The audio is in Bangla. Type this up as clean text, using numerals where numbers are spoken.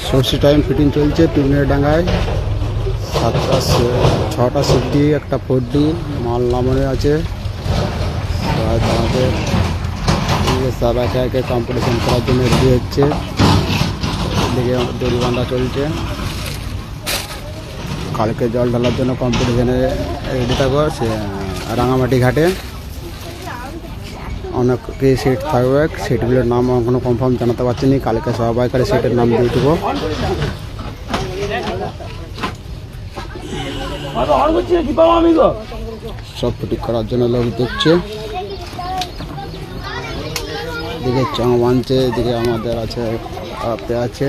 সর্ষে টাইম ফিটিং চলছে পিমনের ডাঙ্গায়। 6টা সিফটি, একটা 4D মাল নামানো আছে। আমাদের সব একে একে কম্পিটিশন করার জন্য রেডি হচ্ছে। এদিকে দড়ি বাঁধা চলছে। কালকে জল ঢালার জন্য কম্পিটিশনে রেডি থাকো। সে রাঙামাটি ঘাটে অনেক সিট থাকবে। সিটগুলোর নাম এখনো কনফার্ম জানাতে পারছি না। কালকে সবাইকার সিটের নাম দিয়ে দেবো। সব ফিটিং করার জন্য লোক দেখছে। এদিকে চাং বানছে, এদিকে আমাদের আছে আছে।